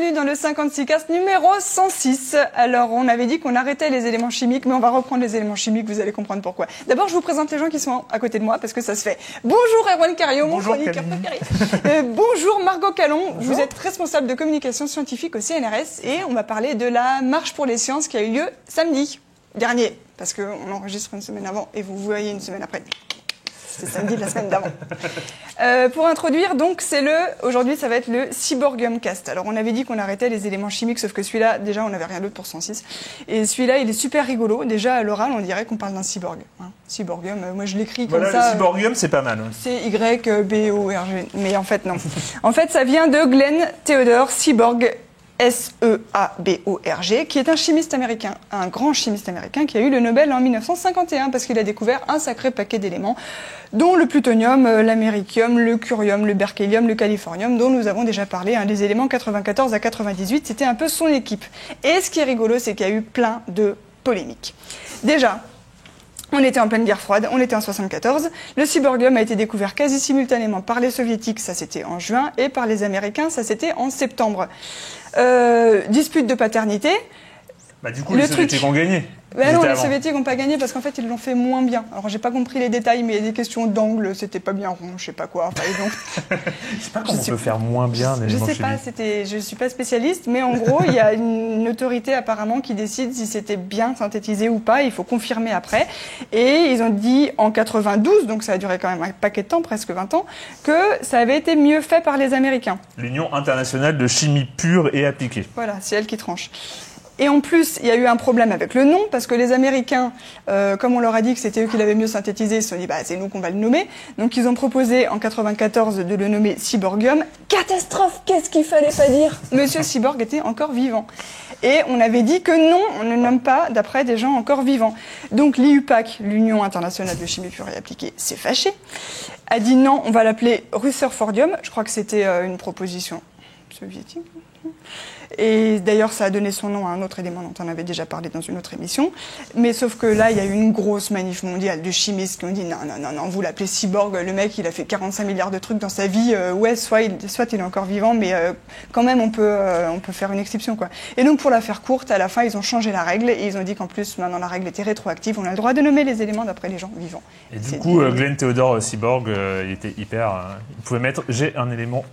bienvenue dans le 56cast numéro 106. Alors, on avait dit qu'on arrêtait les éléments chimiques, mais on va reprendre les éléments chimiques, vous allez comprendre pourquoi. D'abord, je vous présente les gens qui sont à côté de moi, parce que ça se fait. Bonjour Erwan Cario, mon chroniqueur préféré. Bonjour Margot Calon, bonjour. Vous êtes responsable de communication scientifique au CNRS, et on va parler de la marche pour les sciences qui a eu lieu samedi dernier, parce qu'on enregistre une semaine avant, et vous voyez une semaine après. C'est samedi de la semaine d'avant. Pour introduire, donc, aujourd'hui, ça va être le Cyborgium Cast. Alors, on avait dit qu'on arrêtait les éléments chimiques, sauf que celui-là, déjà, on n'avait rien d'autre pour 106. Et celui-là, il est super rigolo. Déjà, à l'oral, on dirait qu'on parle d'un cyborg. Hein. Cyborgium, moi, je l'écris comme ça. Le Cyborgium, c'est pas mal. C'est Y-B-O-R-G. Mais en fait, non. En fait, ça vient de Glenn Theodore Seaborg, S-E-A-B-O-R-G, qui est un chimiste américain, un grand chimiste américain qui a eu le Nobel en 1951 parce qu'il a découvert un sacré paquet d'éléments, dont le plutonium, l'américium, le curium, le berkelium, le californium, dont nous avons déjà parlé, des éléments 94 à 98, c'était un peu son équipe. Et ce qui est rigolo, c'est qu'il y a eu plein de polémiques. Déjà, on était en pleine guerre froide, on était en 74. Le cyborgium a été découvert quasi simultanément par les soviétiques, ça c'était en juin, et par les américains, ça c'était en septembre. Dispute de paternité. Du coup, les soviétiques ont gagné. Non, les soviétiques n'ont pas gagné parce qu'en fait, ils l'ont fait moins bien. Alors, j'ai pas compris les détails, mais il y a des questions d'angle, c'était pas bien rond, je sais pas quoi. Enfin, donc, je sais pas comment on peut faire moins bien. Je sais pas, je suis pas spécialiste, mais en gros, il y a une autorité apparemment qui décide si c'était bien synthétisé ou pas. Il faut confirmer après. Et ils ont dit en 92, donc ça a duré quand même un paquet de temps, presque 20 ans, que ça avait été mieux fait par les Américains. L'Union internationale de chimie pure et appliquée. Voilà, c'est elle qui tranche. Et en plus, il y a eu un problème avec le nom, parce que les Américains, comme on leur a dit que c'était eux qui l'avaient mieux synthétisé, ils se sont dit, c'est nous qu'on va le nommer. Donc ils ont proposé en 94 de le nommer Cyborgium. Catastrophe, qu'est-ce qu'il fallait pas dire? Monsieur Cyborg était encore vivant. Et on avait dit que non, on ne nomme pas d'après des gens encore vivants. Donc l'IUPAC, l'Union internationale de chimie pure et appliquée, s'est fâchée, a dit non, on va l'appeler Rutherfordium. Je crois que c'était une proposition soviétique. Et d'ailleurs, ça a donné son nom à un autre élément dont on avait déjà parlé dans une autre émission. Mais sauf que là, il y a eu une grosse manif mondiale de chimistes qui ont dit non, vous l'appelez cyborg, le mec, il a fait 45 milliards de trucs dans sa vie. Ouais, soit il est encore vivant, mais quand même, on peut faire une exception, quoi. Et donc, pour la faire courte, à la fin, ils ont changé la règle et ils ont dit qu'en plus, maintenant, la règle était rétroactive. On a le droit de nommer les éléments d'après les gens vivants. Et du coup, Glenn Theodore Seaborg, il était hyper... il pouvait mettre « j'ai un élément ».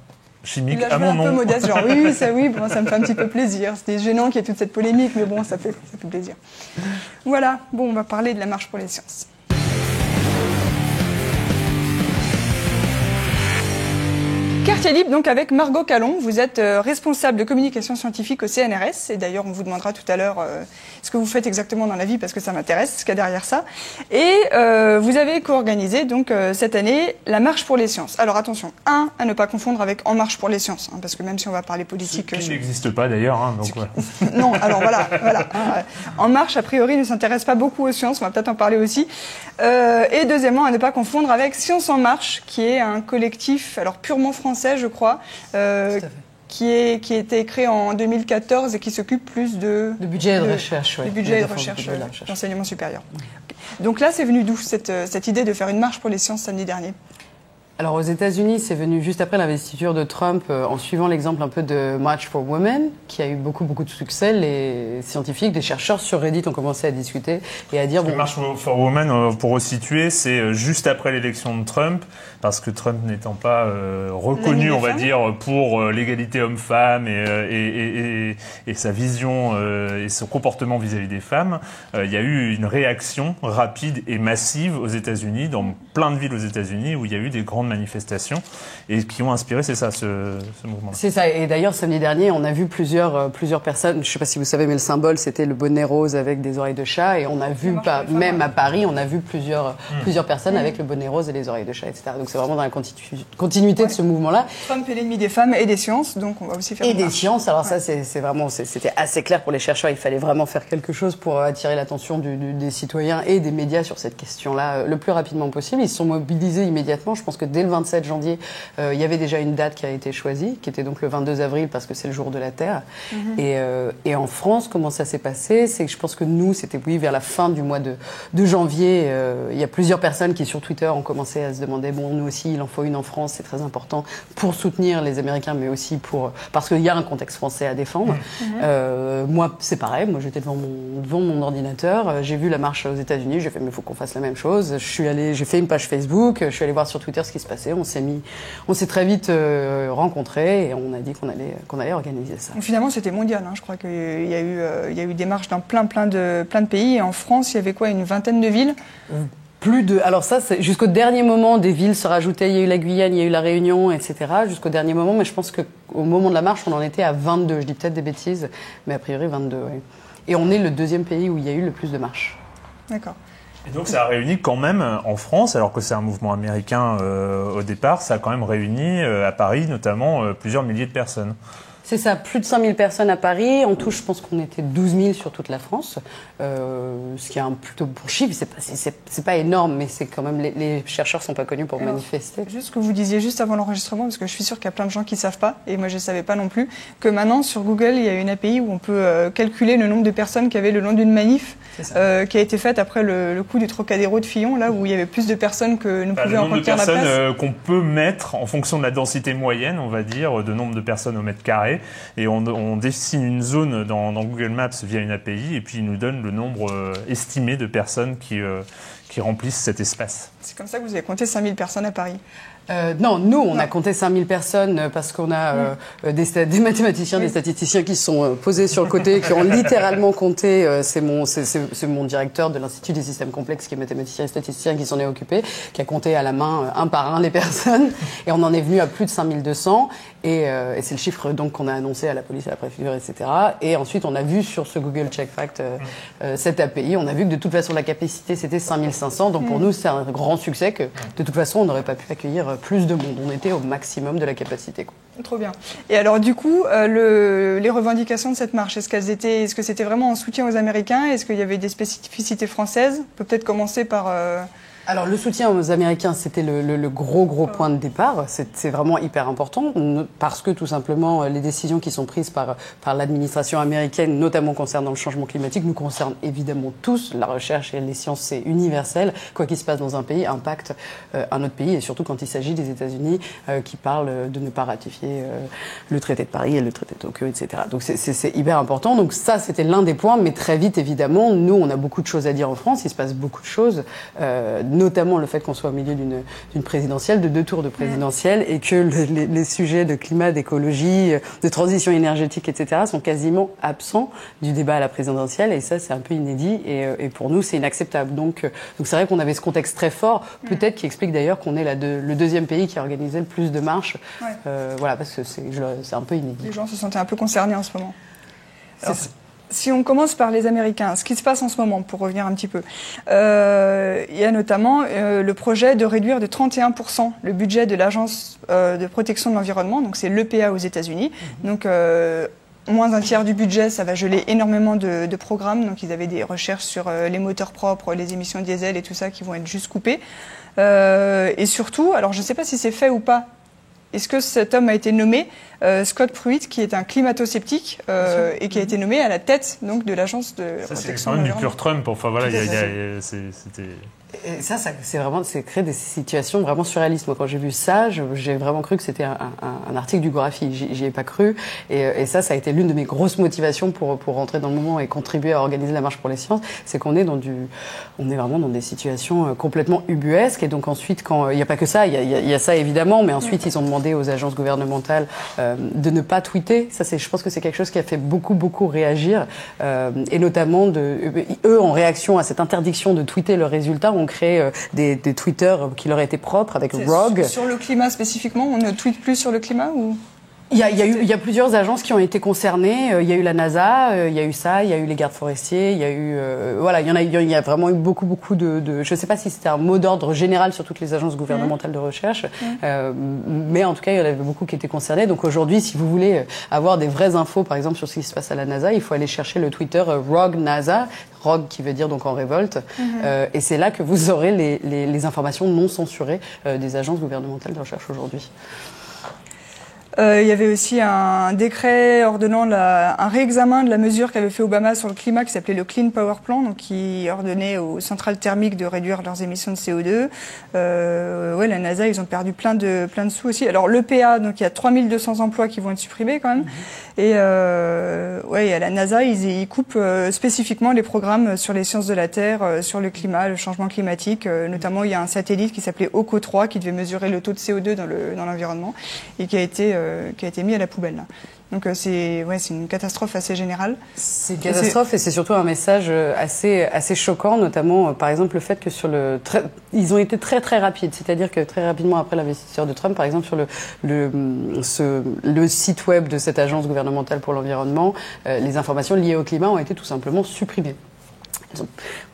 Chimique à mon nom. Un peu modeste, genre oui, ça me fait un petit peu plaisir. C'était gênant qu'il y ait toute cette polémique, mais bon, ça fait plaisir. Voilà, bon, on va parler de la marche pour les sciences. Quartier libre, donc avec Margot Calon. Vous êtes responsable de communication scientifique au CNRS. Et d'ailleurs, on vous demandera tout à l'heure ce que vous faites exactement dans la vie, parce que ça m'intéresse, ce qu'il y a derrière ça. Et vous avez co-organisé, donc, cette année, la Marche pour les sciences. Alors attention, à ne pas confondre avec En Marche pour les sciences, parce que même si on va parler politique... Qui n'existe pas d'ailleurs. Non, alors voilà. En Marche, a priori, ne s'intéresse pas beaucoup aux sciences, on va peut-être en parler aussi. Et deuxièmement, à ne pas confondre avec Science en Marche, qui est un collectif, alors purement français, je crois, qui a été créé en 2014 et qui s'occupe plus de budget et de recherche, de budget et de recherche d'enseignement supérieur. Okay. Donc là, c'est venu d'où cette idée de faire une marche pour les sciences samedi dernier? Alors aux États-Unis, c'est venu juste après l'investiture de Trump, en suivant l'exemple un peu de March for Women, qui a eu beaucoup de succès. Les scientifiques, les chercheurs sur Reddit ont commencé à discuter et à dire... March for Women, pour resituer, c'est juste après l'élection de Trump, parce que Trump n'étant pas reconnu, on va dire, pour l'égalité homme-femme et sa vision et son comportement vis-à-vis des femmes, il y a eu une réaction rapide et massive aux États-Unis, dans plein de villes aux États-Unis, où il y a eu des grandes manifestations et qui ont inspiré, c'est ça, ce mouvement-là. C'est ça. Et d'ailleurs, samedi dernier, on a vu plusieurs personnes. Je ne sais pas si vous savez, mais le symbole, c'était le bonnet rose avec des oreilles de chat. Et on a vu, même à Paris, on a vu plusieurs personnes avec le bonnet rose et les oreilles de chat, etc. Donc c'est vraiment dans la continuité de ce mouvement-là. Trump est l'ennemi des femmes et des sciences, donc on va aussi faire. Et des sciences. Alors ça, c'est vraiment, c'était assez clair pour les chercheurs. Il fallait vraiment faire quelque chose pour attirer l'attention des citoyens et des médias sur cette question-là le plus rapidement possible. Ils se sont mobilisés immédiatement. Je pense que dès le 27 janvier, il y avait déjà une date qui a été choisie, qui était donc le 22 avril parce que c'est le jour de la Terre. Et en France, comment ça s'est passé? C'est que je pense que nous, c'était vers la fin du mois de janvier. Il y a plusieurs personnes qui sur Twitter ont commencé à se demander, bon, nous aussi, il en faut une en France, c'est très important pour soutenir les Américains, mais aussi parce qu'il y a un contexte français à défendre. Moi, c'est pareil. Moi, j'étais devant mon ordinateur. J'ai vu la marche aux États-Unis. J'ai fait, mais il faut qu'on fasse la même chose. J'ai fait une page Facebook. Je suis allée voir sur Twitter ce qui se passait. On s'est très vite rencontrés et on a dit qu'on allait organiser ça. Donc, finalement, c'était mondial. Je crois qu'il y a eu des marches dans plein de pays. Et en France, il y avait quoi, une vingtaine de villes? Alors ça, c'est jusqu'au dernier moment, des villes se rajoutaient. Il y a eu la Guyane, il y a eu la Réunion, etc. Jusqu'au dernier moment, mais je pense qu'au moment de la marche, on en était à 22. Je dis peut-être des bêtises, mais a priori 22, oui. Et on est le deuxième pays où il y a eu le plus de marches. D'accord. Et donc ça a réuni quand même en France, alors que c'est un mouvement américain au départ, ça a quand même réuni à Paris notamment plusieurs milliers de personnes. C'est ça, plus de 5000 personnes à Paris. En tout, je pense qu'on était 12 000 sur toute la France, ce qui est un plutôt bon chiffre. C'est pas énorme, mais c'est quand même les chercheurs sont pas connus pour manifester. Juste ce que vous disiez juste avant l'enregistrement, parce que je suis sûre qu'il y a plein de gens qui savent pas, et moi je savais pas non plus, que maintenant sur Google il y a une API où on peut calculer le nombre de personnes qui avaient le long d'une manif, qui a été faite après le coup du Trocadéro de Fillon, là où il y avait plus de personnes que nous pouvions en remplir la place. Le nombre de personnes qu'on peut mettre en fonction de la densité moyenne, on va dire, de nombre de personnes au mètre carré. Et on dessine une zone dans Google Maps via une API et puis il nous donne le nombre estimé de personnes qui remplissent cet espace. C'est comme ça que vous avez compté 5000 personnes à Paris? Non, nous, on a compté 5000 personnes parce qu'on a des mathématiciens, des statisticiens qui se sont posés sur le côté, qui ont littéralement compté. C'est mon directeur de l'Institut des systèmes complexes, qui est mathématicien et statisticien, qui s'en est occupé, qui a compté à la main, un par un, les personnes. Et on en est venu à plus de 5200. Et c'est le chiffre donc qu'on a annoncé à la police, à la préfecture, etc. Et ensuite, on a vu sur ce Google Check Fact cette API, on a vu que de toute façon, la capacité, c'était 5500. Donc pour nous, c'est un grand succès que de toute façon, on n'aurait pas pu accueillir plus de monde. On était au maximum de la capacité. Trop bien. Et alors du coup, les revendications de cette marche, est-ce que c'était vraiment en soutien aux Américains? Est-ce qu'il y avait des spécificités françaises? On peut peut-être commencer par... Alors le soutien aux Américains, c'était le gros point de départ. C'est vraiment hyper important parce que tout simplement les décisions qui sont prises par l'administration américaine, notamment concernant le changement climatique, nous concernent évidemment tous. La recherche et les sciences, c'est universel. Quoi qu'il se passe dans un pays impacte un autre pays, et surtout quand il s'agit des États-Unis qui parlent de ne pas ratifier le traité de Paris et le traité de Tokyo, etc. Donc c'est hyper important. Donc ça, c'était l'un des points, mais très vite, évidemment, nous, on a beaucoup de choses à dire en France. Il se passe beaucoup de choses. Notamment le fait qu'on soit au milieu d'une présidentielle, de 2 tours de présidentielle, et que les sujets de climat, d'écologie, de transition énergétique, etc. sont quasiment absents du débat à la présidentielle, et ça, c'est un peu inédit, et pour nous, c'est inacceptable. Donc c'est vrai qu'on avait ce contexte très fort, peut-être qui explique d'ailleurs qu'on est le deuxième pays qui a organisé le plus de marches. Voilà, parce que c'est un peu inédit. Les gens se sentaient un peu concernés en ce moment. Alors, si on commence par les Américains, ce qui se passe en ce moment, pour revenir un petit peu, il y a notamment le projet de réduire de 31% le budget de l'Agence de protection de l'environnement, donc c'est l'EPA aux États-Unis. Donc moins un tiers du budget, ça va geler énormément de programmes. Donc ils avaient des recherches sur les moteurs propres, les émissions diesel et tout ça qui vont être juste coupées. Et surtout, alors je ne sais pas si c'est fait ou pas, est-ce que cet homme a été nommé, Scott Pruitt, qui est un climato-sceptique et qui a été nommé à la tête donc de l'agence de protection de l'environnement. C'est quand même du pur Trump. Enfin voilà, c'était. Et ça c'est créé des situations vraiment surréalistes. Moi, quand j'ai vu ça, j'ai vraiment cru que c'était un article du Gorafi. J'y ai pas cru. Et ça a été l'une de mes grosses motivations pour rentrer dans le mouvement et contribuer à organiser la marche pour les sciences. C'est qu'on est on est vraiment dans des situations complètement ubuesques. Et donc ensuite, quand il n'y a pas que ça, il y a ça évidemment, mais ensuite ils ont demandé aux agences gouvernementales de ne pas tweeter. Ça, je pense que c'est quelque chose qui a fait beaucoup réagir. Et notamment eux, en réaction à cette interdiction de tweeter leurs résultats, ont créé des Twitter qui leur étaient propres avec Rogue. Sur le climat spécifiquement, on ne tweete plus sur le climat ou Il y a plusieurs agences qui ont été concernées. Il y a eu la NASA, il y a eu ça, il y a eu les gardes forestiers, il y a eu voilà, il y a vraiment eu beaucoup de. Je ne sais pas si c'était un mot d'ordre général sur toutes les agences gouvernementales de recherche, mais en tout cas il y en avait beaucoup qui étaient concernés. Donc aujourd'hui, si vous voulez avoir des vraies infos, par exemple sur ce qui se passe à la NASA, il faut aller chercher le Twitter Rogue NASA, Rogue qui veut dire donc en révolte, et c'est là que vous aurez les informations non censurées des agences gouvernementales de recherche aujourd'hui. Il y avait aussi un décret ordonnant un réexamen de la mesure qu'avait fait Obama sur le climat qui s'appelait le Clean Power Plan, donc qui ordonnait aux centrales thermiques de réduire leurs émissions de CO2. La NASA, ils ont perdu plein de sous aussi. Alors l'EPA, donc il y a 3200 emplois qui vont être supprimés quand même. Et à la NASA, ils coupent spécifiquement les programmes sur les sciences de la Terre, sur le climat, le changement climatique. Notamment, il y a un satellite qui s'appelait OCO 3 qui devait mesurer le taux de CO2 dans l'environnement et qui a été mis à la poubelle. Là. Donc c'est une catastrophe assez générale. C'est une catastrophe et c'est surtout un message assez choquant, notamment par exemple le fait que ils ont été très très rapides, c'est-à-dire que très rapidement après l'investiture de Trump, par exemple sur le site web de cette agence gouvernementale pour l'environnement, les informations liées au climat ont été tout simplement supprimées.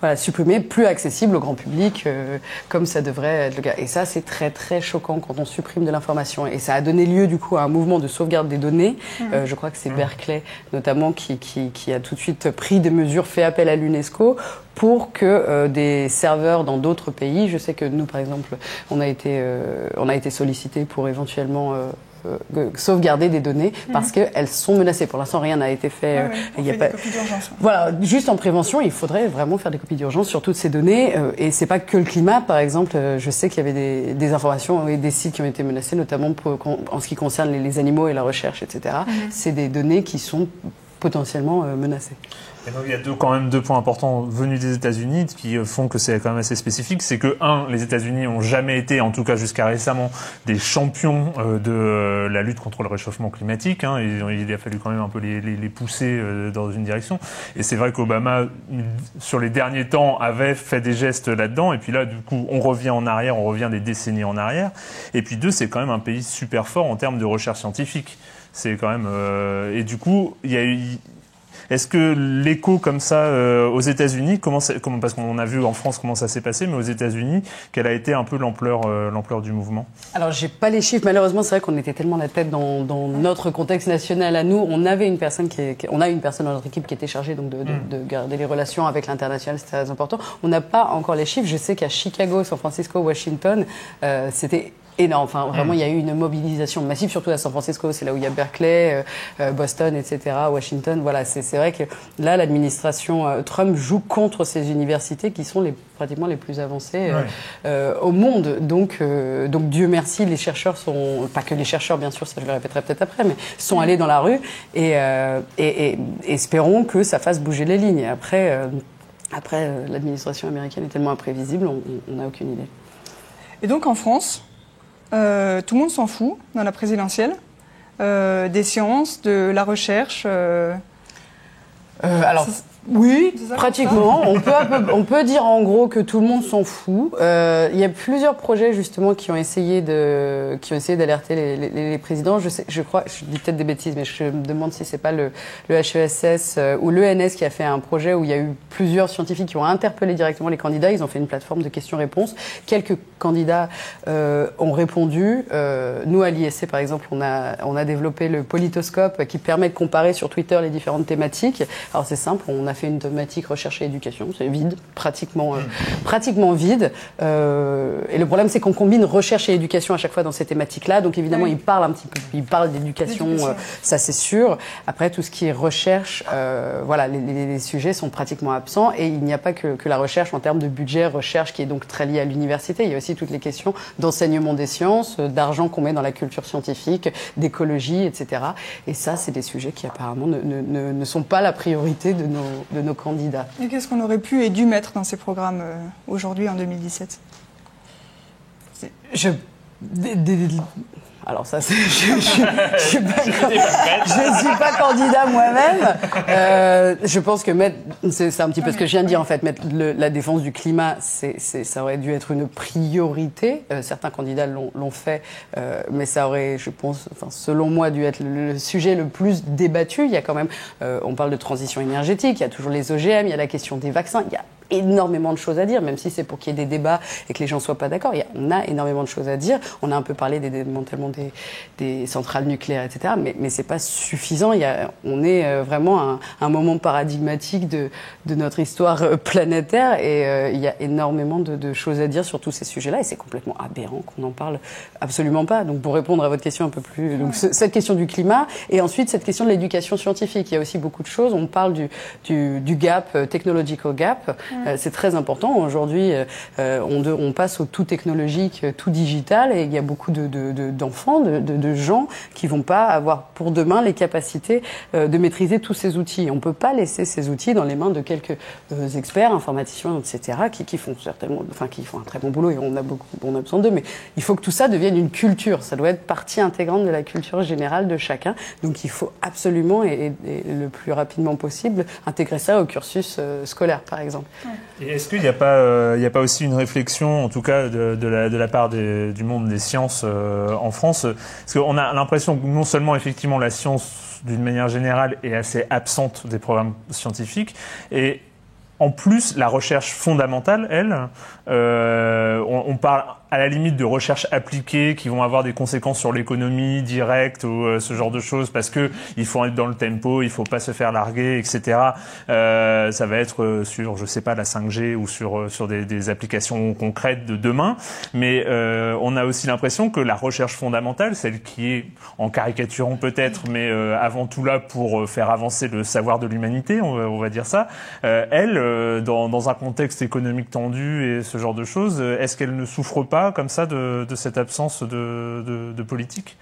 Voilà, supprimé, plus accessible au grand public, comme ça devrait être le cas. Et ça, c'est très très choquant quand on supprime de l'information. Et ça a donné lieu du coup à un mouvement de sauvegarde des données. Je crois que c'est Berkeley notamment qui a tout de suite pris des mesures, fait appel à l'UNESCO pour que des serveurs dans d'autres pays, je sais que nous par exemple, on a été sollicités pour éventuellement sauvegarder des données parce qu'elles sont menacées. Pour l'instant, rien n'a été fait. Il y a pas des copies d'urgence. Voilà, juste en prévention, il faudrait vraiment faire des copies d'urgence sur toutes ces données. Et c'est pas que le climat, par exemple. Je sais qu'il y avait des informations et des sites qui ont été menacés, notamment en ce qui concerne les animaux et la recherche, etc. C'est des données qui sont potentiellement menacées. Et donc il y a quand même deux points importants venus des États-Unis qui font que c'est quand même assez spécifique. C'est que, les États-Unis n'ont jamais été, en tout cas jusqu'à récemment, des champions de la lutte contre le réchauffement climatique. Il a fallu quand même un peu les pousser dans une direction. Et c'est vrai qu'Obama, sur les derniers temps, avait fait des gestes là-dedans. Et puis là, du coup, on revient en arrière, on revient des décennies en arrière. Et puis c'est quand même un pays super fort en termes de recherche scientifique. C'est quand même et du coup, il y a eu. Est-ce que l'écho comme ça aux États-Unis, parce qu'on a vu en France comment ça s'est passé, mais aux États-Unis, quelle a été un peu l'ampleur du mouvement? Alors j'ai pas les chiffres, malheureusement c'est vrai qu'on était tellement la tête dans notre contexte national à nous. On avait une personne on a une personne dans notre équipe qui était chargée donc de garder les relations avec l'international, c'était très important. On n'a pas encore les chiffres. Je sais qu'à Chicago, San Francisco, Washington, c'était énorme. Enfin, vraiment, il y a eu une mobilisation massive, surtout à San Francisco, c'est là où il y a Berkeley, Boston, etc., Washington. Voilà, c'est vrai que là, l'administration Trump joue contre ces universités qui sont pratiquement les plus avancées au monde. Donc Dieu merci, les chercheurs sont, pas que les chercheurs, bien sûr, ça je le répéterai peut-être après, mais sont allés dans la rue et espérons que ça fasse bouger les lignes. Après, l'administration américaine est tellement imprévisible, on n'a aucune idée. Et donc en France, tout le monde s'en fout dans la présidentielle, des sciences, de la recherche. Alors oui, pratiquement. On peut dire en gros que tout le monde s'en fout. Il y a plusieurs projets justement qui ont essayé d'alerter les présidents. Je crois, je dis peut-être des bêtises, mais je me demande si c'est pas le HESS ou l'ENS qui a fait un projet où il y a eu plusieurs scientifiques qui ont interpellé directement les candidats. Ils ont fait une plateforme de questions-réponses. Quelques candidats ont répondu. Nous à l'ISC par exemple, on a développé le politoscope qui permet de comparer sur Twitter les différentes thématiques. Alors c'est simple, on a fait une thématique recherche et éducation, c'est vide, pratiquement vide. Et le problème, c'est qu'on combine recherche et éducation à chaque fois dans ces thématiques-là. Donc évidemment, il parle d'éducation, ça c'est sûr. Après, tout ce qui est recherche, voilà, les sujets sont pratiquement absents. Et il n'y a pas que la recherche en termes de budget, recherche qui est donc très liée à l'université. Il y a aussi toutes les questions d'enseignement des sciences, d'argent qu'on met dans la culture scientifique, d'écologie, etc. Et ça, c'est des sujets qui apparemment ne sont pas la priorité de nos candidats. Et qu'est-ce qu'on aurait pu et dû mettre dans ces programmes aujourd'hui en 2017 ? Alors ça, je suis pas candidat moi-même. Je pense que c'est un petit peu ce que je viens de dire en fait. Mettre la défense du climat, ça aurait dû être une priorité. Certains candidats l'ont fait, mais ça aurait, je pense, selon moi, dû être le sujet le plus débattu. Il y a quand même, on parle de transition énergétique, il y a toujours les OGM, il y a la question des vaccins, il y a énormément de choses à dire, même si c'est pour qu'il y ait des débats et que les gens soient pas d'accord. On a énormément de choses à dire. On a un peu parlé des démantèlements des centrales nucléaires, etc. Mais c'est pas suffisant. On est vraiment à un moment paradigmatique de notre histoire planétaire et il y a énormément de choses à dire sur tous ces sujets-là et c'est complètement aberrant qu'on n'en parle absolument pas. Donc pour répondre à votre question un peu plus, donc cette question du climat et ensuite cette question de l'éducation scientifique. Il y a aussi beaucoup de choses. On parle du gap, technological gap. C'est très important. Aujourd'hui, on passe au tout technologique, tout digital, et il y a beaucoup d'enfants, de gens qui vont pas avoir pour demain les capacités de maîtriser tous ces outils. On peut pas laisser ces outils dans les mains de quelques experts, informaticiens, etc., qui font qui font un très bon boulot et on a besoin d'eux. Mais il faut que tout ça devienne une culture. Ça doit être partie intégrante de la culture générale de chacun. Donc il faut absolument et le plus rapidement possible intégrer ça au cursus scolaire, par exemple. Et est-ce qu'il n'y a pas aussi une réflexion, en tout cas de la part du monde des sciences en France, parce qu'on a l'impression que non seulement effectivement la science d'une manière générale est assez absente des programmes scientifiques, et en plus la recherche fondamentale, elle, on parle à la limite de recherches appliquées qui vont avoir des conséquences sur l'économie directe ou ce genre de choses parce que il faut être dans le tempo, il faut pas se faire larguer, etc. Ça va être sur, je sais pas, la 5G ou sur des applications concrètes de demain. Mais on a aussi l'impression que la recherche fondamentale, celle qui est en caricaturant peut-être, mais avant tout là pour faire avancer le savoir de l'humanité, on va dire ça. Elle, dans un contexte économique tendu et ce genre de choses, est-ce qu'elle ne souffre pas comme ça de cette absence de politique?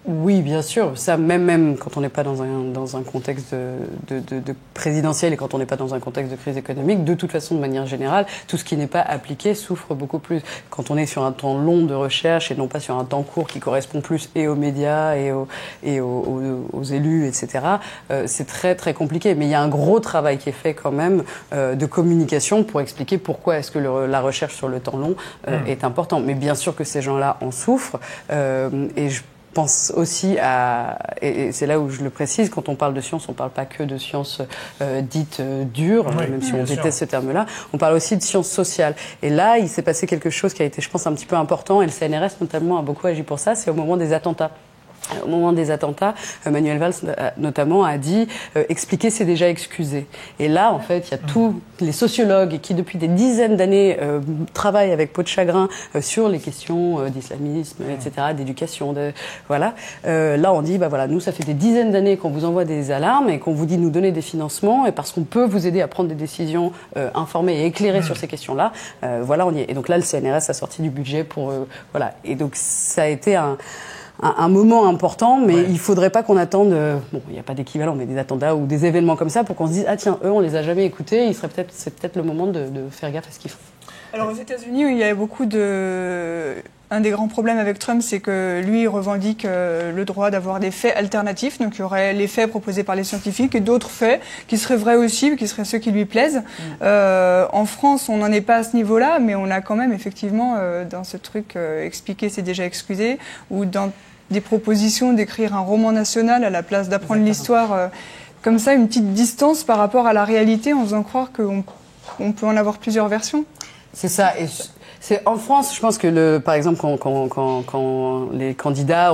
Oui, bien sûr. Ça, même quand on n'est pas dans un contexte de présidentiel et quand on n'est pas dans un contexte de crise économique, de toute façon, de manière générale, tout ce qui n'est pas appliqué souffre beaucoup plus. Quand on est sur un temps long de recherche et non pas sur un temps court qui correspond plus et aux médias et aux élus, etc., c'est très très compliqué. Mais il y a un gros travail qui est fait quand même de communication pour expliquer pourquoi est-ce que la recherche sur le temps long est importante. Mais bien sûr que ces gens-là en souffrent et je pense aussi et c'est là où je le précise, quand on parle de science, on parle pas que de sciences dites dures, même si on déteste ce terme-là, on parle aussi de sciences sociales. Et là, il s'est passé quelque chose qui a été, je pense, un petit peu important, et le CNRS notamment a beaucoup agi pour ça, c'est au moment des attentats. Au moment des attentats, Manuel Valls notamment a dit expliquer c'est déjà excuser. Et là, en fait, il y a tous les sociologues qui depuis des dizaines d'années travaillent avec peau de chagrin sur les questions d'islamisme, etc., d'éducation, voilà. Là, on dit nous, ça fait des dizaines d'années qu'on vous envoie des alarmes et qu'on vous dit de nous donner des financements et parce qu'on peut vous aider à prendre des décisions informées et éclairées sur ces questions-là. Voilà, on y est. Et donc là, le CNRS a sorti du budget pour voilà. Et donc ça a été un moment important, mais il faudrait pas qu'on attende, il n'y a pas d'équivalent, mais des attentats ou des événements comme ça pour qu'on se dise, ah tiens, eux, on les a jamais écoutés, c'est peut-être le moment de faire gaffe à ce qu'ils font. Alors aux États-Unis, il y a beaucoup un des grands problèmes avec Trump, c'est que lui revendique le droit d'avoir des faits alternatifs. Donc il y aurait les faits proposés par les scientifiques et d'autres faits qui seraient vrais aussi, qui seraient ceux qui lui plaisent. En France, on n'en est pas à ce niveau-là, mais on a quand même effectivement dans ce truc expliquer c'est déjà excusé, ou dans des propositions d'écrire un roman national à la place d'apprendre l'histoire. Comme ça, une petite distance par rapport à la réalité en faisant croire qu'on peut en avoir plusieurs versions. C'est ça. Et c'est en France, je pense que par exemple, quand les candidats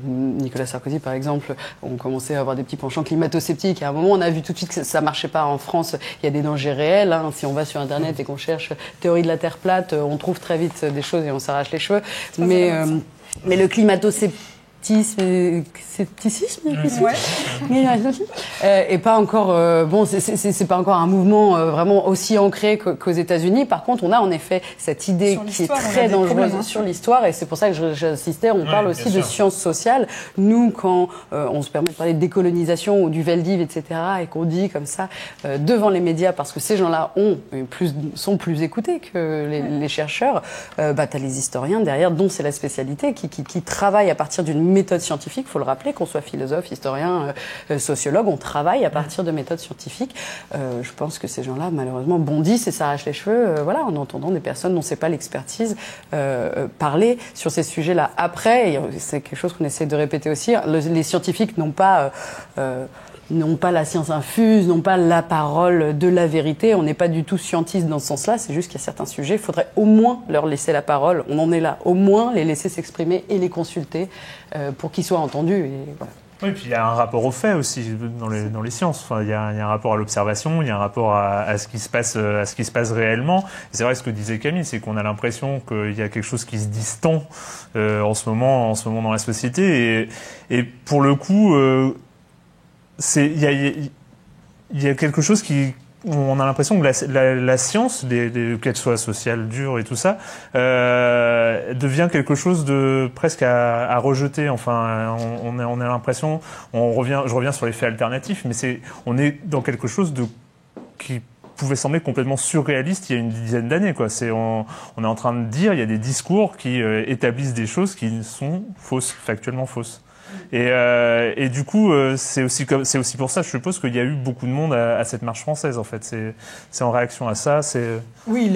Nicolas Sarkozy par exemple, ont commencé à avoir des petits penchants climato-sceptiques. À un moment, on a vu tout de suite que ça marchait pas en France. Il y a des dangers réels. Hein. Si on va sur Internet et qu'on cherche théorie de la Terre plate, on trouve très vite des choses et on s'arrache les cheveux. Mais le climato-scepticisme, Et pas encore, c'est pas encore un mouvement vraiment aussi ancré qu'aux États-Unis. Par contre, on a en effet cette idée qui est très dangereuse sur l'histoire, et c'est pour ça que j'insistais. On parle aussi de sciences sociales. Nous, quand on se permet de parler de décolonisation ou du Veldiv, etc., et qu'on dit comme ça devant les médias, parce que ces gens-là sont plus écoutés que les chercheurs, t'as les historiens derrière, dont c'est la spécialité, qui travaillent à partir d'une méthode scientifique. Il faut le rappeler, qu'on soit philosophe, historien, sociologue, on travaille à partir de méthodes scientifiques. Je pense que ces gens-là, malheureusement, bondissent et s'arrachent les cheveux, en entendant des personnes dont c'est pas l'expertise parler sur ces sujets-là. Après, et c'est quelque chose qu'on essaie de répéter aussi, les scientifiques n'ont pas la science infuse, n'ont pas la parole de la vérité. On n'est pas du tout scientiste dans ce sens-là. C'est juste qu'il y a certains sujets, il faudrait au moins leur laisser la parole. On en est là. Au moins les laisser s'exprimer et les consulter pour qu'ils soient entendus. Et voilà. Oui, puis il y a un rapport aux faits aussi dans les sciences. Enfin, il y a un rapport à l'observation, il y a un rapport à ce qui se passe réellement. Et c'est vrai ce que disait Camille, c'est qu'on a l'impression qu'il y a quelque chose qui se distend en ce moment dans la société. Et pour le coup, il y a quelque chose on a l'impression que la science, qu'elle soit sociale, dure et tout ça, devient quelque chose de presque à rejeter. Enfin, on a l'impression, je reviens sur les faits alternatifs, mais on est dans quelque chose qui pouvait sembler complètement surréaliste il y a une dizaine d'années, quoi. On est en train de dire, il y a des discours qui établissent des choses qui sont fausses, factuellement fausses. Et du coup, c'est aussi pour ça, je suppose, qu'il y a eu beaucoup de monde à cette marche française, en fait. C'est en réaction à ça. Oui,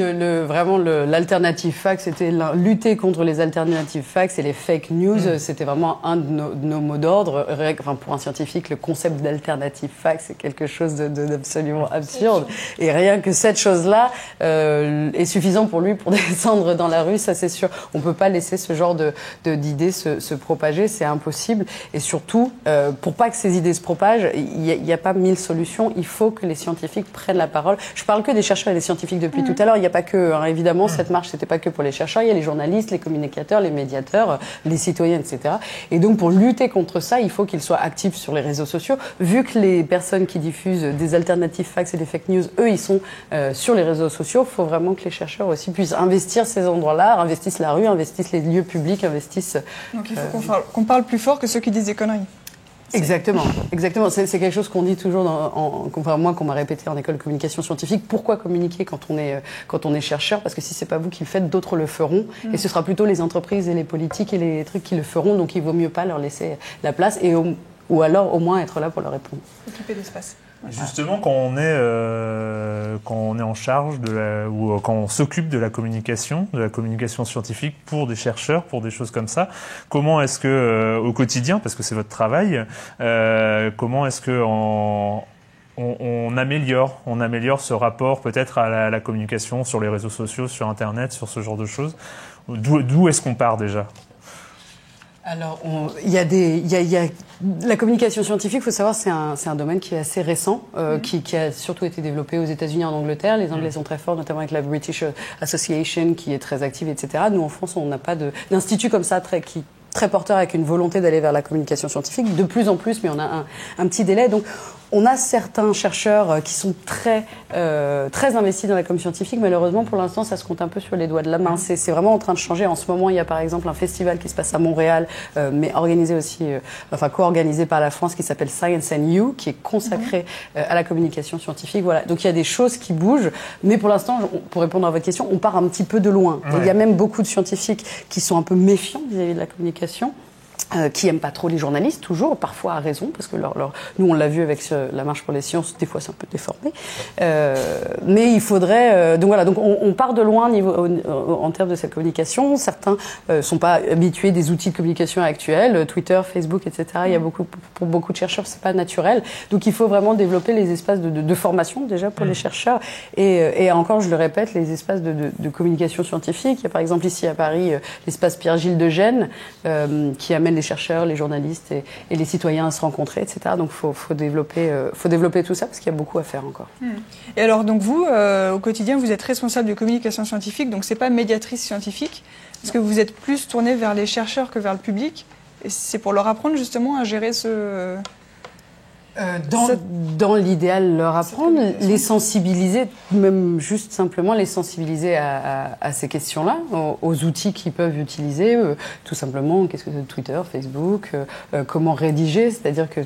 vraiment l'alternative fact, c'était lutter contre les alternatives facts et les fake news. C'était vraiment un de nos mots d'ordre. Enfin, pour un scientifique, le concept d'alternative fact, c'est quelque chose d'absolument absurde. Et rien que cette chose-là est suffisant pour lui pour descendre dans la rue, ça c'est sûr. On peut pas laisser ce genre d'idées se propager, c'est impossible. Et surtout, pour pas que ces idées se propagent, il y a pas 1000 solutions. Il faut que les scientifiques prennent la parole. Je parle que des chercheurs et des scientifiques depuis tout à l'heure. Il n'y a pas que, évidemment, cette marche, c'était pas que pour les chercheurs. Il y a les journalistes, les communicateurs, les médiateurs, les citoyens, etc. Et donc, pour lutter contre ça, il faut qu'ils soient actifs sur les réseaux sociaux. Vu que les personnes qui diffusent des alternatives facts et des fake news, eux, ils sont sur les réseaux sociaux. Il faut vraiment que les chercheurs aussi puissent investir ces endroits-là, investissent la rue, investissent les lieux publics, investissent... Donc, il faut qu'on parle plus fort que ceux qui disent des conneries. Exactement. C'est quelque chose qu'on dit toujours, moi qu'on m'a répété en école de communication scientifique. Pourquoi communiquer quand on est chercheur? Parce que si c'est pas vous qui le faites, d'autres le feront. Et ce sera plutôt les entreprises et les politiques et les trucs qui le feront. Donc il vaut mieux pas leur laisser la place ou alors au moins être là pour leur répondre. Occuper l'espace. Justement, quand on est en charge ou quand on s'occupe de la communication scientifique pour des chercheurs, pour des choses comme ça, comment est-ce que au quotidien, parce que c'est votre travail, comment est-ce que on améliore ce rapport peut-être à la communication sur les réseaux sociaux, sur Internet, sur ce genre de choses? D'où est-ce qu'on part déjà? Alors, la communication scientifique, il faut savoir, c'est un domaine qui est assez récent, qui a surtout été développé aux États-Unis et en Angleterre. Les Anglais sont très forts, notamment avec la British Association, qui est très active, etc. Nous, en France, on n'a pas d'institut comme ça très porteur avec une volonté d'aller vers la communication scientifique. De plus en plus, mais on a un petit délai. Donc, on a certains chercheurs qui sont très investis dans la com scientifique. Malheureusement, pour l'instant, ça se compte un peu sur les doigts de la main. C'est vraiment en train de changer. En ce moment, il y a par exemple un festival qui se passe à Montréal, mais organisé aussi, co-organisé par la France, qui s'appelle Science and You, qui est consacré à la communication scientifique. Voilà. Donc il y a des choses qui bougent, mais pour l'instant, pour répondre à votre question, on part un petit peu de loin. Ouais. Il y a même beaucoup de scientifiques qui sont un peu méfiants vis-à-vis de la communication. Qui aiment pas trop les journalistes, toujours, parfois à raison, parce que nous on l'a vu avec la marche pour les sciences, des fois c'est un peu déformé. Mais il faudrait, donc voilà, donc on part de loin en termes de cette communication. Certains sont pas habitués des outils de communication actuels, Twitter, Facebook, etc. Il y a pour beaucoup de chercheurs, c'est pas naturel. Donc il faut vraiment développer les espaces de formation déjà pour les chercheurs et encore, je le répète, les espaces de communication scientifique. Il y a par exemple ici à Paris l'espace Pierre-Gilles de Gênes qui amène les chercheurs, les journalistes et les citoyens à se rencontrer, etc. Donc faut développer tout ça parce qu'il y a beaucoup à faire encore. Et alors donc vous, au quotidien, vous êtes responsable de communication scientifique, donc c'est pas médiatrice scientifique, parce que vous êtes plus tourné vers les chercheurs que vers le public, et c'est pour leur apprendre justement à gérer Dans l'idéal, leur apprendre, les sensibiliser, même juste simplement les sensibiliser à ces questions-là, aux outils qu'ils peuvent utiliser, tout simplement, qu'est-ce que c'est Twitter, Facebook, comment rédiger, c'est-à-dire que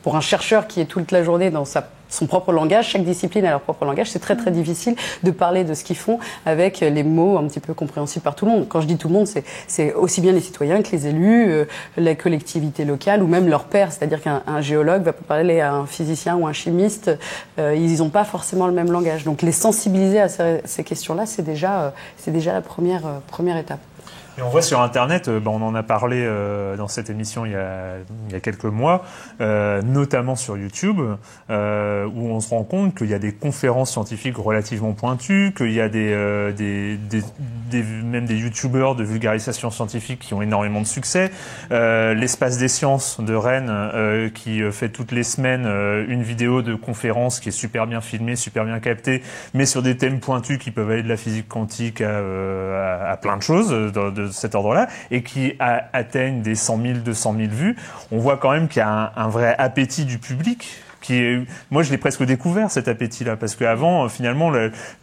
pour un chercheur qui est toute la journée dans son propre langage, chaque discipline a leur propre langage, c'est très très difficile de parler de ce qu'ils font avec les mots un petit peu compréhensibles par tout le monde. Quand je dis tout le monde, c'est aussi bien les citoyens que les élus, la collectivité locale ou même leurs pairs, c'est-à-dire qu'un géologue va pas parler à un physicien ou un chimiste, ils n'ont pas forcément le même langage. Donc les sensibiliser à ces questions-là, c'est déjà la première étape. Et on voit sur Internet, on en a parlé dans cette émission il y a quelques mois, notamment sur YouTube, où on se rend compte qu'il y a des conférences scientifiques relativement pointues, qu'il y a même des youtubeurs de vulgarisation scientifique qui ont énormément de succès. L'Espace des sciences de Rennes, qui fait toutes les semaines une vidéo de conférence qui est super bien filmée, super bien captée, mais sur des thèmes pointus qui peuvent aller de la physique quantique à plein de choses de cet ordre-là, et qui atteignent des 100 000, 200 000 vues. On voit quand même qu'il y a un vrai appétit du public. Moi, je l'ai presque découvert, cet appétit-là, parce qu'avant, finalement,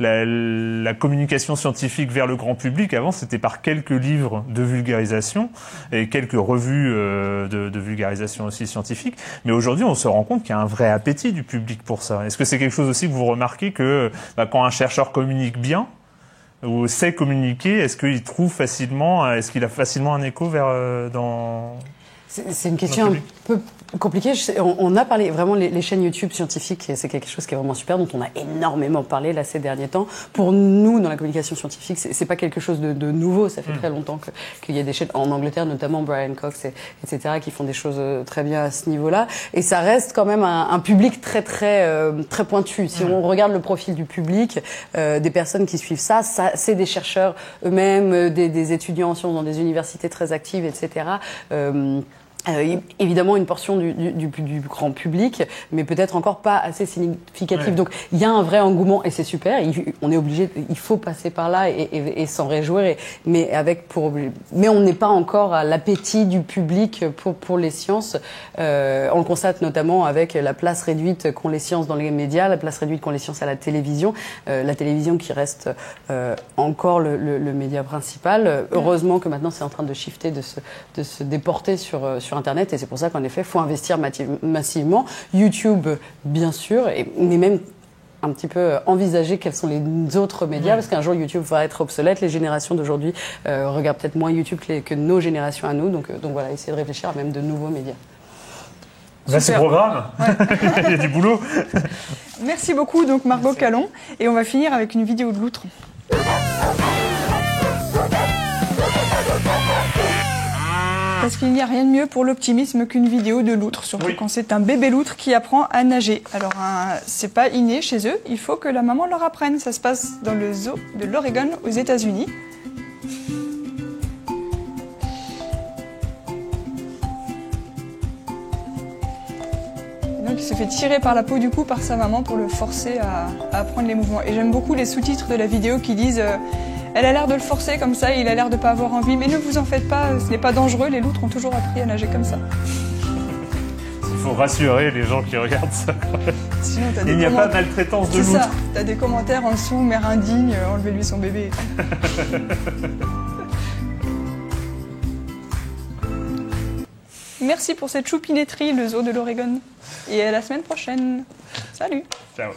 la communication scientifique vers le grand public, avant, c'était par quelques livres de vulgarisation et quelques revues de vulgarisation aussi scientifique. Mais aujourd'hui, on se rend compte qu'il y a un vrai appétit du public pour ça. Est-ce que c'est quelque chose aussi que vous remarquez que quand un chercheur communique bien, ou sait communiquer, est-ce qu'il a facilement un écho dans... C'est une question un peu compliquée. On a parlé vraiment les chaînes YouTube scientifiques, c'est quelque chose qui est vraiment super, dont on a énormément parlé là ces derniers temps. Pour nous, dans la communication scientifique, c'est pas quelque chose de nouveau. Ça fait très longtemps qu'il y a des chaînes en Angleterre, notamment Brian Cox, etc., qui font des choses très bien à ce niveau-là. Et ça reste quand même un public très pointu. Si on regarde le profil du public, des personnes qui suivent ça, c'est des chercheurs eux-mêmes, des étudiants en sciences dans des universités très actives, etc. Évidemment une portion du grand public, mais peut-être encore pas assez significative. Ouais. Donc il y a un vrai engouement et c'est super. On est obligé, il faut passer par là et s'en réjouir. Mais on n'est pas encore à l'appétit du public pour les sciences. On le constate notamment avec la place réduite qu'ont les sciences dans les médias, la place réduite qu'ont les sciences à la télévision. La télévision qui reste encore le média principal. Heureusement que maintenant c'est en train de shifter, de se déporter sur Internet, et c'est pour ça qu'en effet, il faut investir massivement. YouTube, bien sûr, mais même un petit peu envisager quels sont les autres médias, parce qu'un jour YouTube va être obsolète. Les générations d'aujourd'hui regardent peut-être moins YouTube que nos générations à nous. Donc voilà, essayer de réfléchir à même de nouveaux médias. Là, c'est programme. Ouais. Il y a du boulot. Merci beaucoup, donc Margot Callon. Et on va finir avec une vidéo de loutre. Parce qu'il n'y a rien de mieux pour l'optimisme qu'une vidéo de loutre, surtout quand c'est un bébé loutre qui apprend à nager. Alors, c'est pas inné chez eux, il faut que la maman leur apprenne. Ça se passe dans le zoo de l'Oregon, aux États-Unis. Donc, il se fait tirer par la peau du cou par sa maman pour le forcer à apprendre les mouvements. Et j'aime beaucoup les sous-titres de la vidéo qui disent... Elle a l'air de le forcer comme ça, il a l'air de pas avoir envie, mais ne vous en faites pas, ce n'est pas dangereux, les loutres ont toujours appris à nager comme ça. Il faut rassurer les gens qui regardent ça. Sinon, il n'y a pas de maltraitance de loutre. C'est ça, t'as des commentaires en dessous, mère indigne, enlevez-lui son bébé. Merci pour cette choupinetterie, le zoo de l'Oregon. Et à la semaine prochaine. Salut. Ciao.